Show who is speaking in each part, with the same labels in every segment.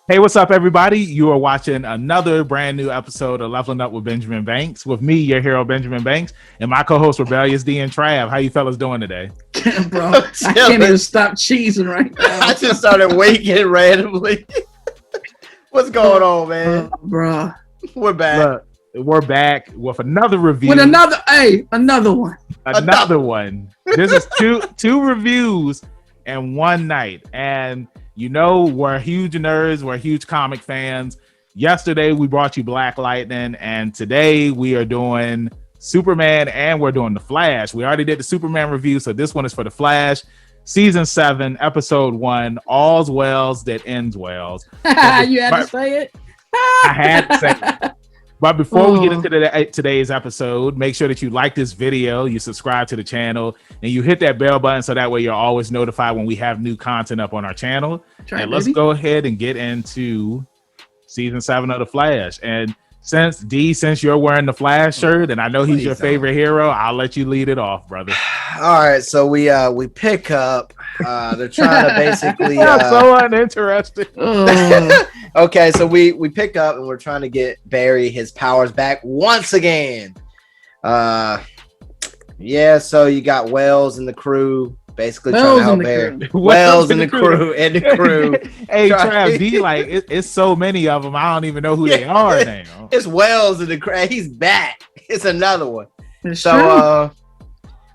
Speaker 1: Hey, what's up, everybody? You are watching another brand new episode of Leveling Up with Benjamin Banks with me, your hero, Benjamin Banks, and my co-host, Rebellious D and Trav. How you fellas doing today?
Speaker 2: Bro, I can't even stop cheesing right now.
Speaker 3: I just started waking randomly. What's going on, man?
Speaker 2: Bro.
Speaker 3: We're back.
Speaker 1: Look, we're back with another review.
Speaker 2: With another one.
Speaker 1: Another one. This is two reviews in one night. And you know, we're huge nerds, we're huge comic fans. Yesterday we brought you Black Lightning, and today we are doing Superman and we're doing The Flash. We already did the Superman review, so this one is for The Flash. Season 7, episode 1, All's Wells That Ends Wells.
Speaker 2: You had to say it?
Speaker 1: I had to say it. But before we get into today's episode, make sure that you like this video, you subscribe to the channel, and you hit that bell button so that way you're always notified when we have new content up on our channel. Let's go ahead and get into season 7 of The Flash. And since you're wearing the Flash shirt, and I know he's your favorite hero, I'll let you lead it off, brother.
Speaker 3: All right, so we pick up. They're trying to basically.
Speaker 1: I'm so uninterested.
Speaker 3: Okay, so we pick up and we're trying to get Barry his powers back once again. Yeah, so you got Wells and the crew basically trying to help Barry. Wells and the crew and the crew.
Speaker 1: Hey, Trav, D, like it's so many of them. I don't even know who they are now. It's
Speaker 3: Wells and the crew. He's back. It's another one.
Speaker 2: It's true.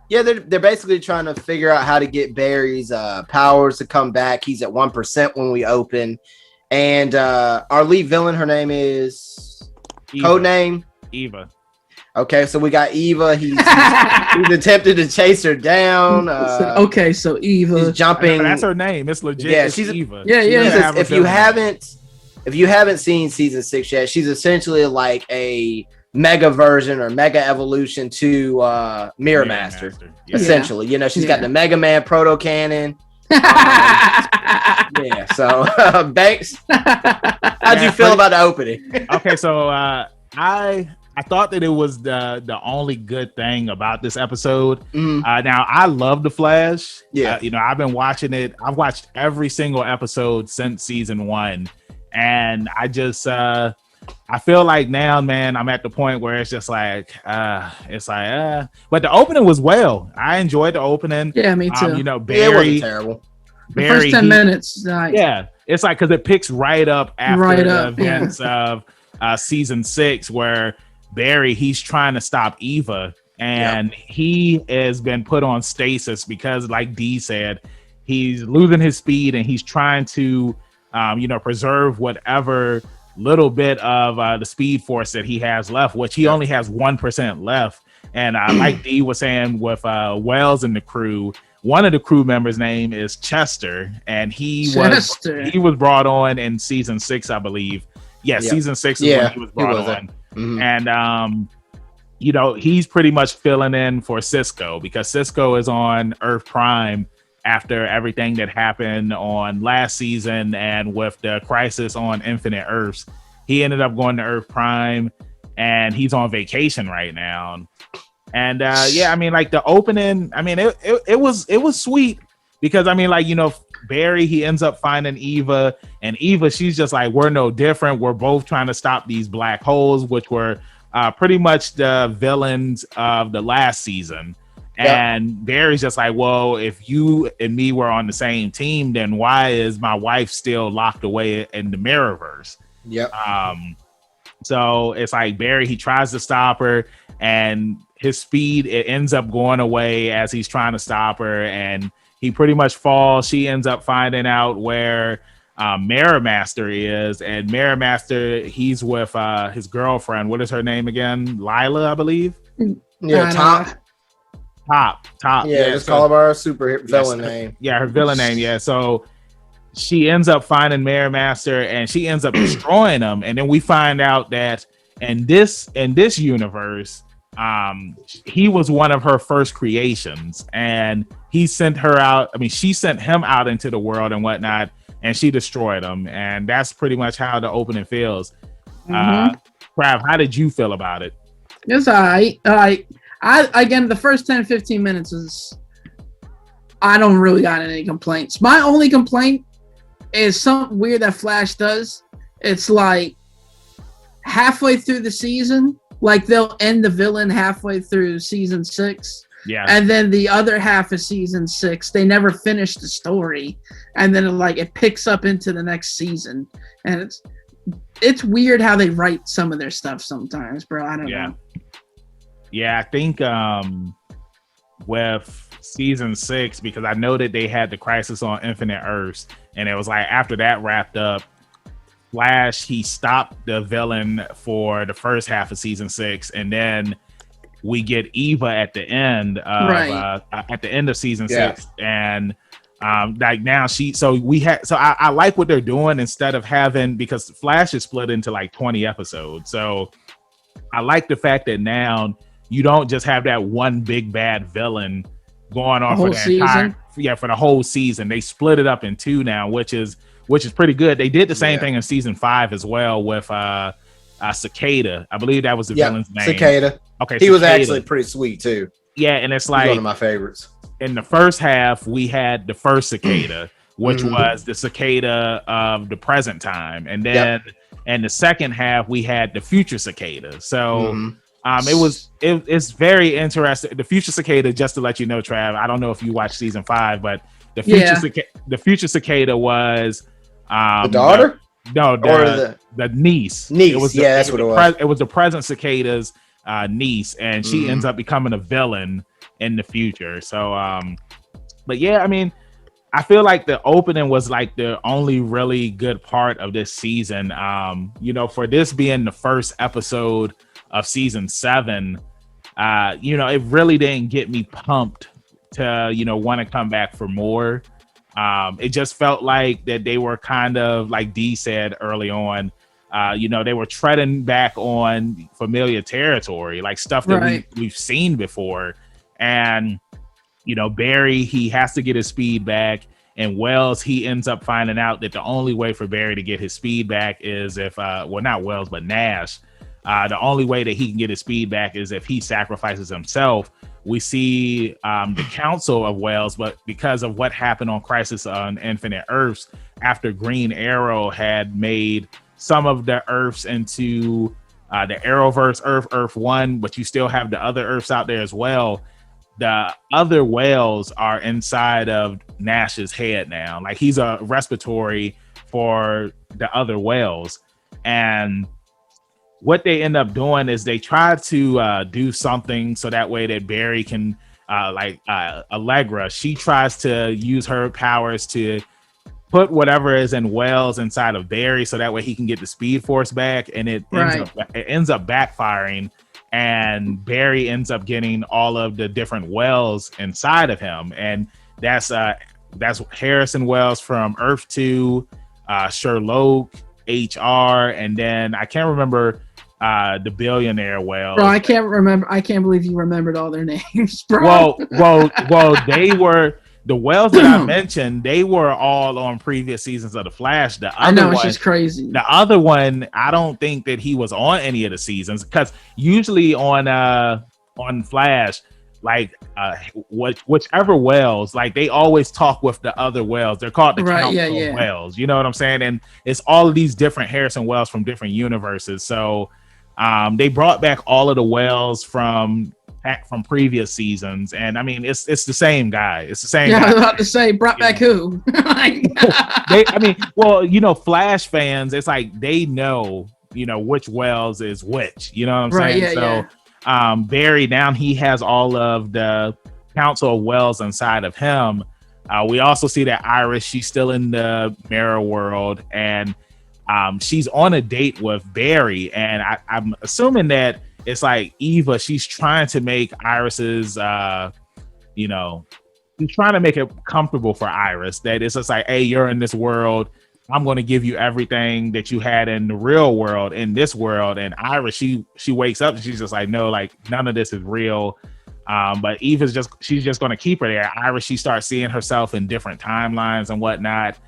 Speaker 3: Yeah, they're basically trying to figure out how to get Barry's powers to come back. He's at 1% when we open. And our lead villain, her name is codename
Speaker 1: Eva.
Speaker 3: Okay, so we got Eva. He's attempted to chase her down.
Speaker 2: Okay, so Eva.
Speaker 3: He's jumping.
Speaker 1: That's her name. It's legit.
Speaker 3: Yeah,
Speaker 1: she's Eva.
Speaker 3: Yeah. If you haven't seen season 6 yet, she's essentially like a mega version or mega evolution to Mirror Master. Yeah. Essentially, you know, she's got the Mega Man proto cannon. Yeah. So Banks, how'd you feel about the opening?
Speaker 1: Okay, so I thought that it was the only good thing about this episode. Now I love The Flash.
Speaker 3: Yeah,
Speaker 1: you know, I've been watching it. I've watched every single episode since season 1, and I just I feel like now, man, I'm at the point where it's just like but the opening was I enjoyed the opening.
Speaker 2: Yeah, me too.
Speaker 3: You know, Barry, it wasn't terrible.
Speaker 2: The first 10 minutes.
Speaker 1: Yeah, it's like because it picks right up after the events of season 6 where Barry, he's trying to stop Eva, and he has been put on stasis because, like D said, he's losing his speed and he's trying to, preserve whatever little bit of the speed force that he has left, which he only has 1% left. And like D was saying with Wells and the crew, one of the crew members' name is Chester, and he was brought on in season 6, I believe. Yeah, season 6 is when he was brought on. And he's pretty much filling in for Cisco because Cisco is on Earth Prime after everything that happened on last season and with the crisis on Infinite Earths. He ended up going to Earth Prime and he's on vacation right now. And I mean, like the opening, I mean, it was sweet because I mean, like, you know, Barry, he ends up finding Eva, and Eva, she's just like, we're no different. We're both trying to stop these black holes, which were pretty much the villains of the last season. Yep. And Barry's just like, well, if you and me were on the same team, then why is my wife still locked away in the Mirrorverse?
Speaker 3: Yep.
Speaker 1: So it's like Barry, he tries to stop her, and his speed, it ends up going away as he's trying to stop her, and he pretty much falls. She ends up finding out where Mirror Master is, and Mirror Master, he's with his girlfriend. What is her name again? Lila, I believe.
Speaker 3: Yeah, Top. Yeah, just call her our super villain name.
Speaker 1: Yeah, her villain name. Yeah, so she ends up finding Mirror Master, and she ends up destroying him. And then we find out that in this universe, he was one of her first creations, and he sent her out. I mean, she sent him out into the world and whatnot, and she destroyed him. And that's pretty much how the opening feels. Trav, how did you feel about it?
Speaker 2: It's all right. Again, the first 10-15 minutes is, I don't really got any complaints. My only complaint is something weird that Flash does. It's like halfway through the season, like they'll end the villain halfway through season 6.
Speaker 1: Yeah.
Speaker 2: And then the other half of season 6, they never finish the story. And then it picks up into the next season. And it's weird how they write some of their stuff sometimes, bro. I don't know.
Speaker 1: Yeah, I think with season 6, because I know that they had the Crisis on Infinite Earths, and it was like after that wrapped up, Flash, he stopped the villain for the first half of season 6, and then we get Eva at the end of season 6, and like now I like what they're doing instead of having, because Flash is split into like 20 episodes, so I like the fact that now you don't just have that one big bad villain going on for the whole season. They split it up in 2 now, which is pretty good. They did the same thing in season 5 as well with Cicada. I believe that was the villain's name.
Speaker 3: Cicada.
Speaker 1: Okay,
Speaker 3: he was actually pretty sweet too.
Speaker 1: Yeah, and it's like
Speaker 3: one of my favorites.
Speaker 1: In the first half, we had the first Cicada, which was the Cicada of the present time, and then in the second half, we had the future Cicada. So it's very interesting. The future Cicada, just to let you know, Trav, I don't know if you watched season 5, but the future Cicada was
Speaker 3: the daughter.
Speaker 1: The niece.
Speaker 3: That's what it was.
Speaker 1: It was the present Cicada's niece, and she ends up becoming a villain in the future. So, but yeah, I mean, I feel like the opening was like the only really good part of this season. For this being the first episode of season 7, it really didn't get me pumped to, want to come back for more. It just felt like that they were kind of, like Dee said early on, they were treading back on familiar territory, like stuff that we've seen before. And, Barry, he has to get his speed back. And Wells, he ends up finding out that the only way for Barry to get his speed back is if, not Wells, but Nash. The only way that he can get his speed back is if he sacrifices himself. We see the Council of Wells, but because of what happened on Crisis on Infinite Earths, after Green Arrow had made some of the Earths into the Arrowverse Earth 1, but you still have the other Earths out there as well. The other Wells are inside of Nash's head now. Like, he's a respiratory for the other Wells. And what they end up doing is they try to do something so that way that Barry can, Allegra, she tries to use her powers to put whatever is in Wells inside of Barry so that way he can get the Speed Force back, and it ends up backfiring, and Barry ends up getting all of the different Wells inside of him, and that's Harrison Wells from Earth 2, Sherlock, HR, and then I can't remember the billionaire Wells.
Speaker 2: Bro, I can't remember. I can't believe you remembered all their names, bro.
Speaker 1: Well, they were the Wells that I mentioned. They were all on previous seasons of The Flash.
Speaker 2: It's just crazy.
Speaker 1: The other one, I don't think that he was on any of the seasons, because usually on Flash, like whichever Wells, like they always talk with the other Wells. They're called the Council of Wells. You know what I'm saying? And it's all of these different Harrison Wells from different universes. So they brought back all of the Wells from previous seasons, and I mean it's the same guy. It's the same.
Speaker 2: Yeah, I was about to say, brought back who?
Speaker 1: Flash fans, it's like they know, which Wells is which. You know what I'm saying? Barry, now he has all of the Council of Wells inside of him. We also see that Iris, she's still in the mirror world, and she's on a date with Barry, and I'm assuming that it's like Eva, she's trying to make Iris's, she's trying to make it comfortable for Iris, that it's just like, hey, you're in this world, I'm going to give you everything that you had in the real world, in this world. And Iris, she wakes up and she's just like, no, like none of this is real. But Eva's she's just going to keep her there. Iris, she starts seeing herself in different timelines and whatnot.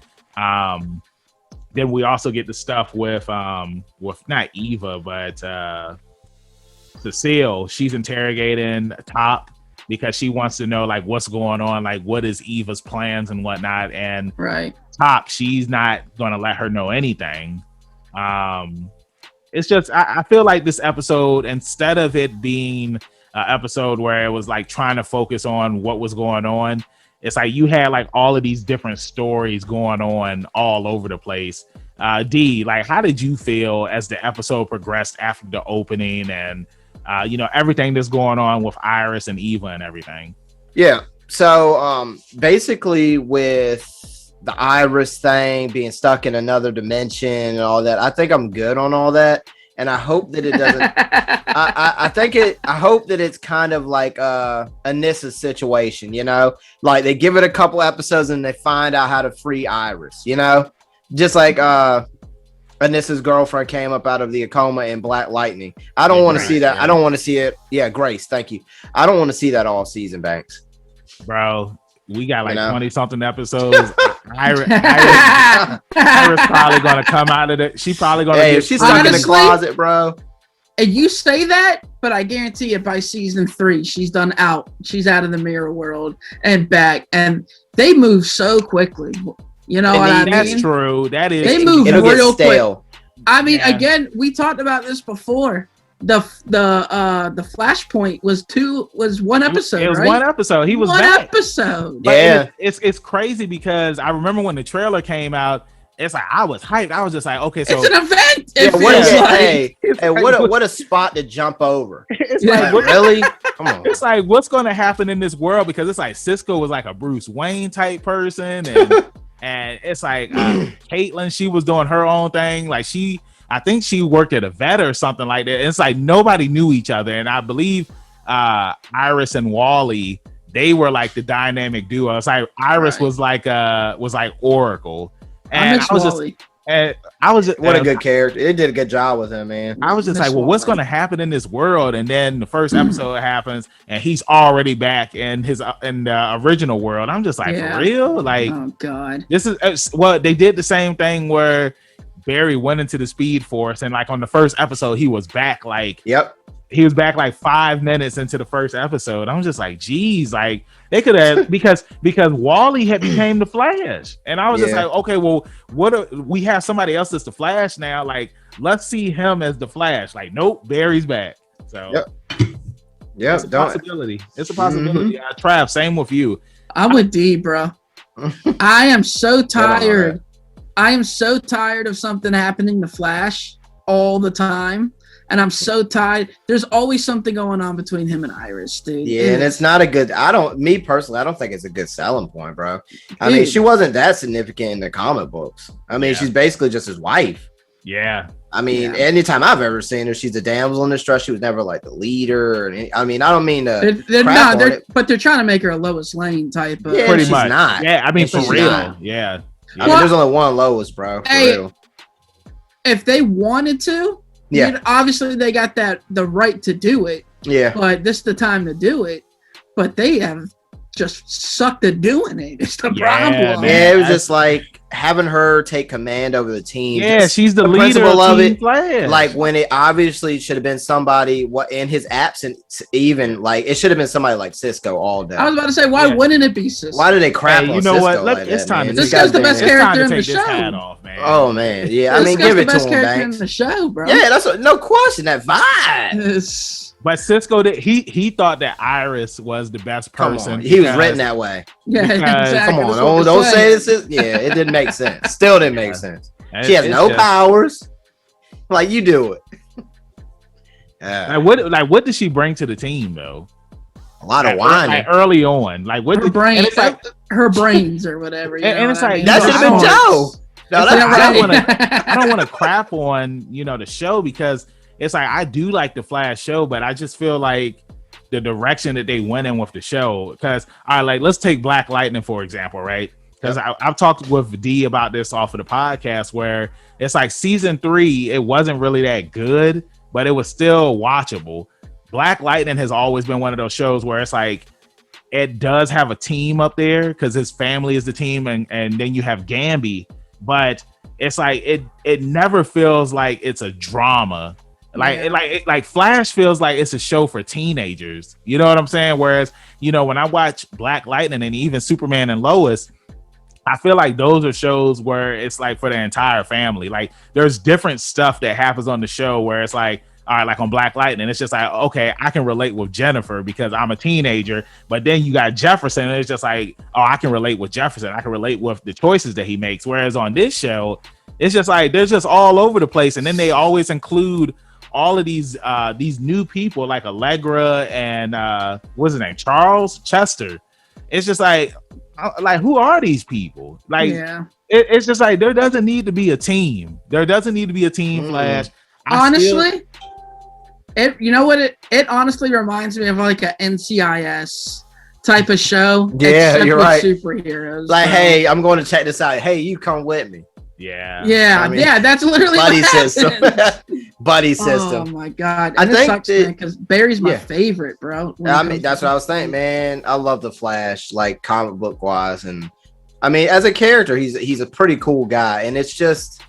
Speaker 1: Then we also get the stuff with not Eva, but Cecile. She's interrogating Top, because she wants to know like what's going on, like what is Eva's plans and whatnot. And Top, she's not gonna let her know anything. It's just I feel like this episode, instead of it being an episode where it was like trying to focus on what was going on, it's like you had like all of these different stories going on all over the place. D, like, how did you feel as the episode progressed after the opening and everything that's going on with Iris and Eva and everything?
Speaker 3: Yeah. So basically with the Iris thing being stuck in another dimension and all that, I think I'm good on all that. And I hope that it doesn't. I hope that it's kind of like Anissa's situation, like they give it a couple episodes and they find out how to free Iris, just like Anissa's girlfriend came up out of the coma in Black Lightning. I don't want to see that. Yeah. I don't want to see it. Yeah, Grace, thank you. I don't want to see that all season, Banks.
Speaker 1: Bro, we got like 20 something episodes. Iris probably gonna come out of it. She probably gonna get
Speaker 3: she's stuck in the closet, bro.
Speaker 2: And you say that, but I guarantee you by season 3, she's out. She's out of the mirror world and back, and they move so quickly. You know what I mean?
Speaker 1: That's true. That is.
Speaker 2: They move real quick. I mean, again, we talked about this before. The Flashpoint was one episode.
Speaker 1: It was
Speaker 2: right?
Speaker 1: one episode. He was
Speaker 2: one
Speaker 1: back.
Speaker 2: episode.
Speaker 1: But it's crazy because I remember when the trailer came out. It's like I was hyped. I was just like, okay, so
Speaker 2: it's an event.
Speaker 3: What a spot to jump over.
Speaker 1: It's like,
Speaker 3: really? Come on.
Speaker 1: It's like, what's going to happen in this world? Because it's like Cisco was like a Bruce Wayne type person, and it's like Caitlin, she was doing her own thing. Like I think she worked at a vet or something like that. It's like nobody knew each other, and I believe Iris and Wally, they were like the dynamic duo. It's like Iris was like Oracle, and I was just
Speaker 3: what a good character. It did a good job with him, man.
Speaker 1: I was just like, well, what's going to happen in this world? And then the first episode happens, and he's already back in the original world. I'm just like, for real? Like,
Speaker 2: oh god,
Speaker 1: this is they did the same thing where Barry went into the Speed Force, and like on the first episode, he was back. Like, he was back like 5 minutes into the first episode. I'm just like, geez, like they could have because Wally had became the Flash, and I was just like, okay, well, we have somebody else that's the Flash now. Like, let's see him as the Flash. Like, nope, Barry's back. So, it's a possibility. It's a possibility. Trav, same with you.
Speaker 2: I'm with D, bro. I am so tired. I am so tired of something happening to Flash all the time. And I'm so tired. There's always something going on between him and Iris, dude.
Speaker 3: Yeah, and it's not a good. Me personally, I don't think it's a good selling point, bro. I mean, she wasn't that significant in the comic books. I mean, she's basically just his wife.
Speaker 1: Yeah.
Speaker 3: I mean, anytime I've ever seen her, she's a damsel in distress. She was never like the leader. I mean, I don't mean to.
Speaker 2: But they're trying to make her a Lois Lane type.
Speaker 3: Yeah, pretty much. Not.
Speaker 1: Yeah, I mean, for real. Not. Yeah.
Speaker 3: I mean, there's only one Lois, bro. For real.
Speaker 2: If they wanted to. Yeah, obviously they got the right to do it. Yeah, but this is the time to do it. But they have just sucked at doing it. It's the problem.
Speaker 3: Yeah, it was just like having her take command over the team.
Speaker 1: Yeah, she's the leader of it. Flash.
Speaker 3: Like when it obviously should have been somebody in his absence, even like it should have been somebody like Cisco all day.
Speaker 2: I was about to say, why wouldn't it be Cisco?
Speaker 3: Why do they crap on
Speaker 1: you
Speaker 3: Cisco?
Speaker 1: know what? It's time to
Speaker 2: Cisco's the best character in the show.
Speaker 1: Off, man.
Speaker 3: Oh man, yeah. I mean, give it to him, Banks.
Speaker 2: In the show, bro.
Speaker 3: Yeah, that's no question. That vibe.
Speaker 1: But Cisco he thought that Iris was the best person.
Speaker 3: He was written that way.
Speaker 2: Yeah, exactly.
Speaker 3: Come on, don't say this. Yeah, it didn't make sense. Still didn't make sense. She has no powers. Like you do it.
Speaker 1: Yeah. What did she bring to the team though?
Speaker 3: A lot of whining.
Speaker 1: Like early on, like what
Speaker 2: her brain, her brains or whatever.
Speaker 1: And it's like
Speaker 3: that should have been Joe.
Speaker 1: No, I don't want to crap on the show because it's like I do like the Flash show, but I just feel like the direction that they went in with the show. Because let's take Black Lightning for example, right? Because I've talked with D about this off of the podcast where it's like season 3, it wasn't really that good, but it was still watchable. Black Lightning has always been one of those shows where it's like it does have a team up there because his family is the team, and then you have Gamby, but it's like it never feels like it's a drama. Like Flash feels like it's a show for teenagers. You know what I'm saying? Whereas, when I watch Black Lightning and even Superman and Lois, I feel like those are shows where it's like for the entire family. Like there's different stuff that happens on the show where it's like, all right, like on Black Lightning, it's just like, okay, I can relate with Jennifer because I'm a teenager. But then you got Jefferson, and it's just like, oh, I can relate with Jefferson. I can relate with the choices that he makes. Whereas on this show, it's just like they're just all over the place. And then they always include all of these new people like Allegra and what's his name, Charles Chester. It's just like who are these people? Like, it's just like there doesn't need to be a team. There doesn't need to be a team. Flash. Honestly,
Speaker 2: it honestly reminds me of like a NCIS type of show.
Speaker 3: Yeah, you're right.
Speaker 2: Superheroes.
Speaker 3: Like, hey, I'm going to check this out. Hey, you come with me.
Speaker 2: Yeah. That's literally
Speaker 3: buddy system. Buddy system.
Speaker 2: Oh my god! And it sucks, man, because Barry's my favorite, bro.
Speaker 3: I mean, that's what I was thinking, man. I love the Flash, like comic book wise, and I mean, as a character, he's a pretty cool guy, and it's just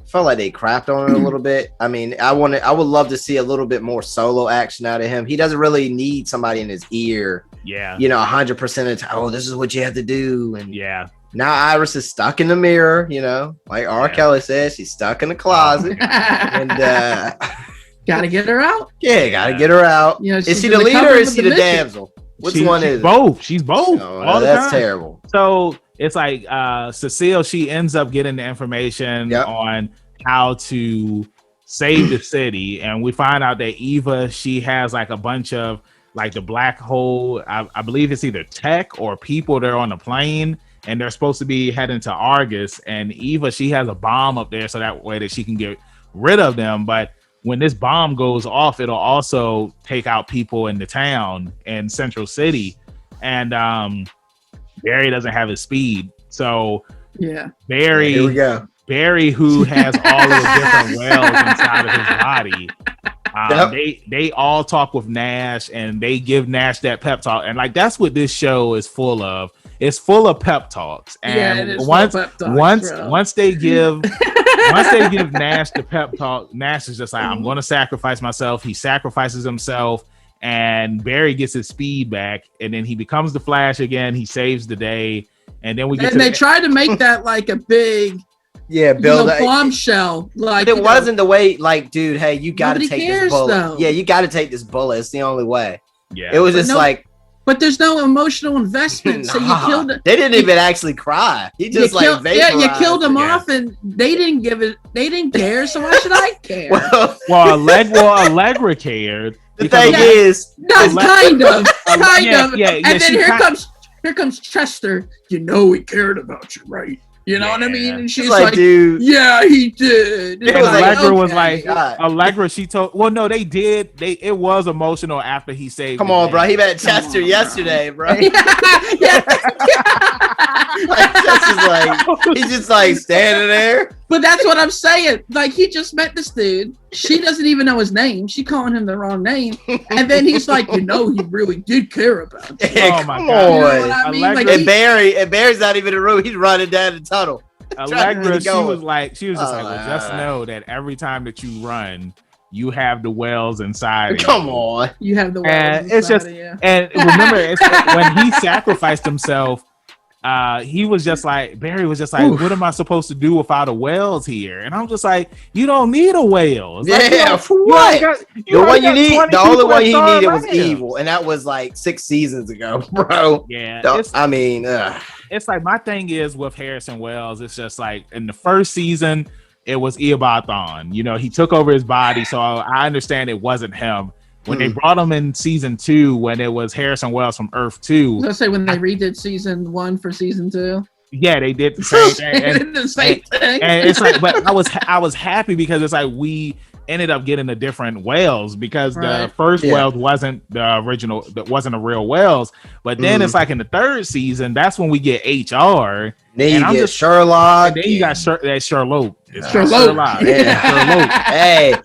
Speaker 3: felt like they crapped on it a little bit. I mean, I would love to see a little bit more solo action out of him. He doesn't really need somebody in his ear. 100% of the time. Oh, this is what you have to do, and now Iris is stuck in the mirror, like R. Kelly says, she's stuck in the closet. And
Speaker 2: gotta get her out.
Speaker 3: Gotta get her out. Is she the leader or is she the damsel? Which one is
Speaker 1: both? She's both.
Speaker 3: Oh, that's terrible.
Speaker 1: So it's like Cecile, she ends up getting the information on how to save the city, and we find out that Eva, she has like a bunch of like the black hole. I believe it's either tech or people that are on the plane. And they're supposed to be heading to Argus, and Eva, she has a bomb up there so that way that she can get rid of them. But when this bomb goes off, it'll also take out people in the town in Central City. And Barry doesn't have his speed. So Barry,
Speaker 3: here we go.
Speaker 1: Barry, who has all of the different wells inside of his body, they all talk with Nash, and they give Nash that pep talk. And like that's what this show is full of. It's full of pep talks, and once they give Nash the pep talk, Nash is just like, I'm going to sacrifice myself. He sacrifices himself, and Barry gets his speed back, and then he becomes the Flash again. He saves the day, and then
Speaker 2: they tried to make that like a big build a bombshell. Like
Speaker 3: it wasn't the way. Like, dude, hey, you got to take this bullet. Though. Yeah, you got to take this bullet. It's the only way. Yeah, it was just like.
Speaker 2: But there's no emotional investment. So you killed it.
Speaker 3: They didn't even actually cry. He just
Speaker 2: you killed him off, and they didn't give it. They didn't care. So why should I care?
Speaker 1: Allegra cared.
Speaker 3: The thing is,
Speaker 2: kind of. And then here comes Chester. He cared about you, right? You know what I mean? And she's like,
Speaker 3: dude.
Speaker 2: Yeah, he did.
Speaker 1: And Allegra was like, Allegra, she told, well, no, they did. It was emotional after he saved.
Speaker 3: Come on, bro. He met Chester yesterday, bro. Chester's like, he's just like standing there.
Speaker 2: But that's what I'm saying. Like, he just met this dude. She doesn't even know his name. She calling him the wrong name. And then he's like, he really did care about you.
Speaker 3: Oh my God. You know what I mean? And Barry's not even in the room. He's running down the tunnel.
Speaker 1: Allegra, she was just like, well, just know that every time that you run, you have the wells inside.
Speaker 3: Come on.
Speaker 2: You have the wells
Speaker 1: and it's just, and remember, when he sacrificed himself, Barry was just like, what am I supposed to do without a Wells here? And I'm just like, you don't need a Wells.
Speaker 3: What? The only one he needed was evil, and that was like 6 seasons ago, bro.
Speaker 1: Yeah.
Speaker 3: It's
Speaker 1: like my thing is with Harrison Wells, it's just like in the first season, it was Eobathon. He took over his body, so I understand it wasn't him. When they brought him in season 2, when it was Harrison Wells from Earth 2.
Speaker 2: I was gonna say when they redid season 1 for season 2.
Speaker 1: Yeah, they did the same thing. And it's like, but I was happy because it's like we ended up getting a different Wells because the first Wells wasn't the original, that wasn't a real Wells. But then it's like in the 3rd season, that's when we get HR.
Speaker 3: Then you get Sherlock.
Speaker 1: And then you got Sherlock.
Speaker 2: Sherlock.
Speaker 3: Yeah.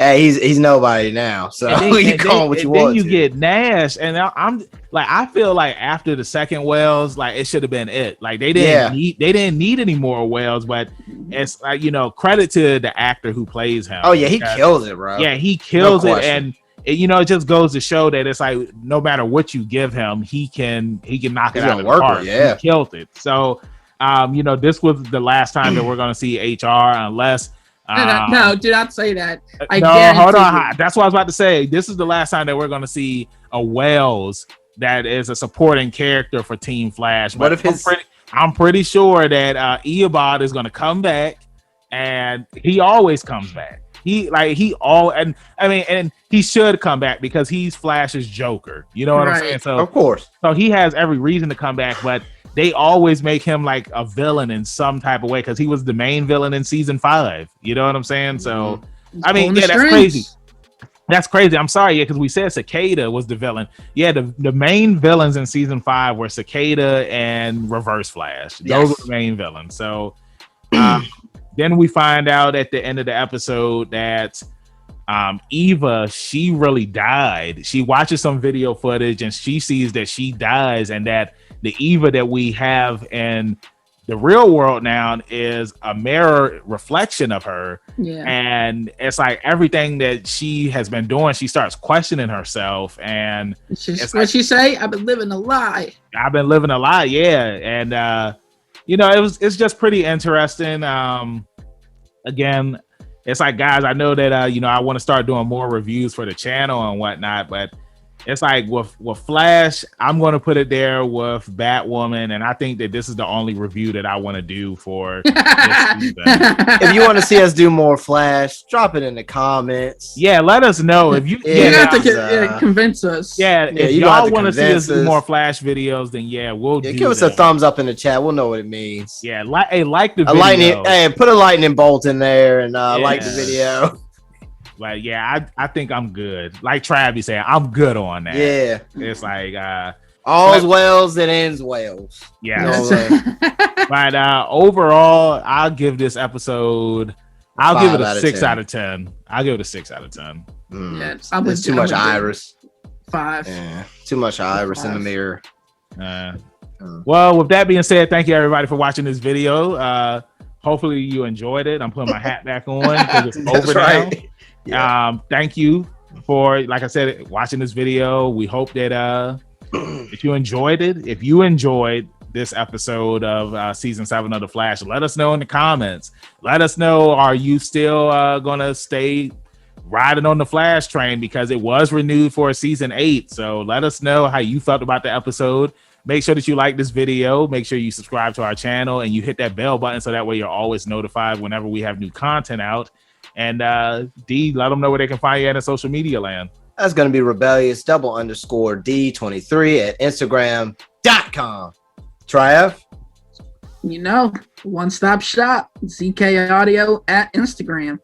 Speaker 3: Hey, he's nobody now, so you call him what you want.
Speaker 1: Then you get Nash, and I'm like, I feel like after the second Wells, like it should have been it. Like they didn't need any more Wells, but it's like, credit to the actor who plays him.
Speaker 3: Oh yeah, he kills it, bro.
Speaker 1: Yeah, he kills it, and it just goes to show that it's like no matter what you give him, he can knock it out of the park.
Speaker 3: Yeah,
Speaker 1: he killed it. So, this was the last time that we're gonna see HR, unless.
Speaker 2: No, do not say that.
Speaker 1: Hold on. That's what I was about to say. This is the last time that we're gonna see a Wells that is a supporting character for Team Flash. But I'm pretty sure that Eobard is gonna come back, and he always comes back. And he should come back because he's Flash's Joker. You know what I'm saying? So
Speaker 3: of course,
Speaker 1: so he has every reason to come back, but they always make him like a villain in some type of way because he was the main villain in season 5. You know what I'm saying? So that's crazy. That's crazy. I'm sorry, because we said Cicada was the villain. Yeah, the main villains in season 5 were Cicada and Reverse Flash. Those were the main villains. So then we find out at the end of the episode that Eva, she really died. She watches some video footage and she sees that she dies, and that the Eva that we have in the real world now is a mirror reflection of her.
Speaker 2: Yeah.
Speaker 1: And it's like everything that she has been doing, she starts questioning herself. And
Speaker 2: what she say? I've been living a lie.
Speaker 1: Yeah. And it's just pretty interesting. Again, it's like, guys, I know that I want to start doing more reviews for the channel and whatnot, but it's like with Flash, I'm going to put it there with Batwoman, and I think that this is the only review that I want to do for this season.
Speaker 3: If you want to see us do more Flash, drop it in the comments.
Speaker 1: Yeah, let us know if you.
Speaker 2: You have to convince us.
Speaker 1: Yeah, if y'all want to see us do more Flash videos, then we'll do.
Speaker 3: Give us a thumbs up in the chat. We'll know what it means.
Speaker 1: Yeah, like the video.
Speaker 3: Put a lightning bolt in there and like the video.
Speaker 1: Like, I think I'm good. Like Trav be saying, I'm good on that.
Speaker 3: Yeah.
Speaker 1: It's like
Speaker 3: all's wells that ends wells.
Speaker 1: Yeah. But overall, I'll give this episode, give it a 6 out of 10. I'll give it a 6 out of 10.
Speaker 2: Yeah,
Speaker 3: it's too much Iris.
Speaker 2: 5.
Speaker 3: Yeah. Too much Iris in the mirror.
Speaker 1: Well, with that being said, thank you everybody for watching this video. Hopefully you enjoyed it. I'm putting my hat back on because it's over now. Yeah. Thank you for, like I said, watching this video. We hope that if you enjoyed it, if you enjoyed this episode of season 7 of The Flash, let us know in the comments. Let us know, are you still gonna stay riding on the Flash train, because it was renewed for season 8. So let us know how you felt about the episode. Make sure that you like this video. Make sure you subscribe to our channel and you hit that bell button so that way you're always notified whenever we have new content out. And D, let them know where they can find you at in social media land.
Speaker 3: That's going to be rebellious_D23 at Instagram.com. Trav?
Speaker 2: One-stop shop, ZK Audio at Instagram.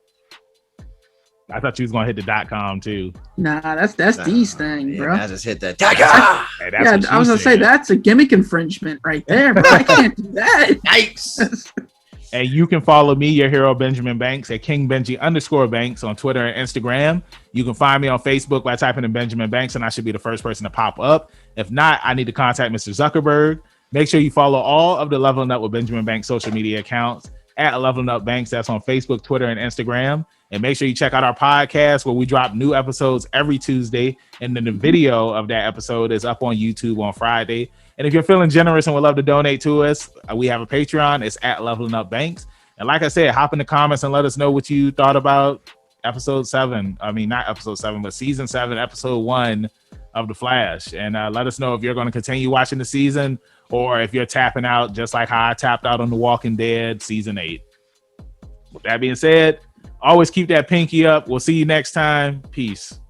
Speaker 1: I thought you was gonna hit the .com too.
Speaker 2: Nah, that's D's thing, bro.
Speaker 3: I just hit that .com.
Speaker 1: Hey,
Speaker 2: I was gonna say that's a gimmick infringement right there, bro. I can't do that.
Speaker 3: Yikes.
Speaker 1: And you can follow me, your hero Benjamin Banks, at KingBenji_Banks on Twitter and Instagram. You can find me on Facebook by typing in Benjamin Banks, and I should be the first person to pop up. If not, I need to contact Mr. Zuckerberg. Make sure you follow all of the Leveling Up with Benjamin Banks social media accounts at Leveling Up Banks. That's on Facebook, Twitter, and Instagram. And make sure you check out our podcast where we drop new episodes every Tuesday. And then the video of that episode is up on YouTube on Friday. And if you're feeling generous and would love to donate to us, we have a Patreon. It's at Leveling Up Banks. And like I said, hop in the comments and let us know what you thought about episode 7. I mean, not episode 7, but season 7, episode 1 of The Flash. And let us know if you're going to continue watching the season or if you're tapping out just like how I tapped out on The Walking Dead season 8. With that being said, always keep that pinky up. We'll see you next time. Peace.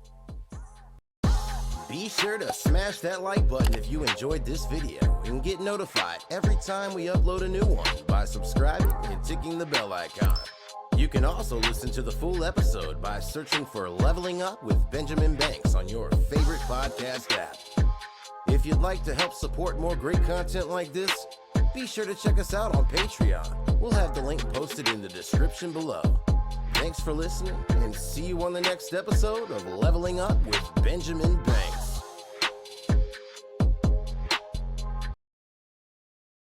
Speaker 4: Be sure to smash that like button if you enjoyed this video and get notified every time we upload a new one by subscribing and ticking the bell icon. You can also listen to the full episode by searching for Leveling Up with Benjamin Banks on your favorite podcast app. If you'd like to help support more great content like this, be sure to check us out on Patreon. We'll have the link posted in the description below. Thanks for listening, and see you on the next episode of Leveling Up with Benjamin Banks.